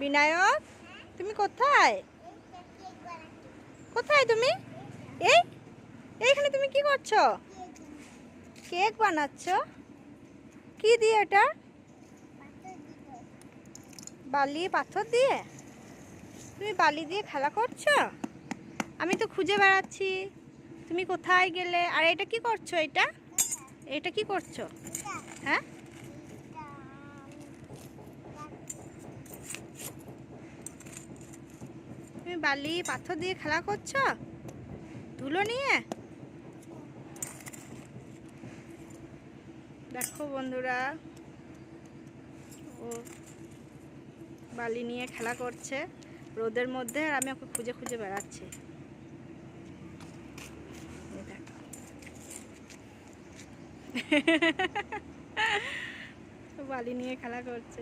বিনায়ক, তুমি কোথায়? কোথায় তুমি? এই এইখানে তুমি কি করছো? কেক বানাচ্ছ? কি দিয়ে এটা? বালি পাথর দিয়ে? তুমি বালি দিয়ে খেলা করছো? আমি তো খুঁজে বেড়াচ্ছি, তুমি কোথায় গেলে? আর এটা কি করছো? এটা এটা কি করছো? হ্যাঁ, তুমি বালি পাথর দিয়ে খেলা করছো ধুলো নিয়ে? দেখো বন্ধুরা, ও বালি নিয়ে খেলা করছে রোদের মধ্যে, আর আমি ওকে খুঁজে খুঁজে বেড়াচ্ছি। বালি নিয়ে খেলা করছে।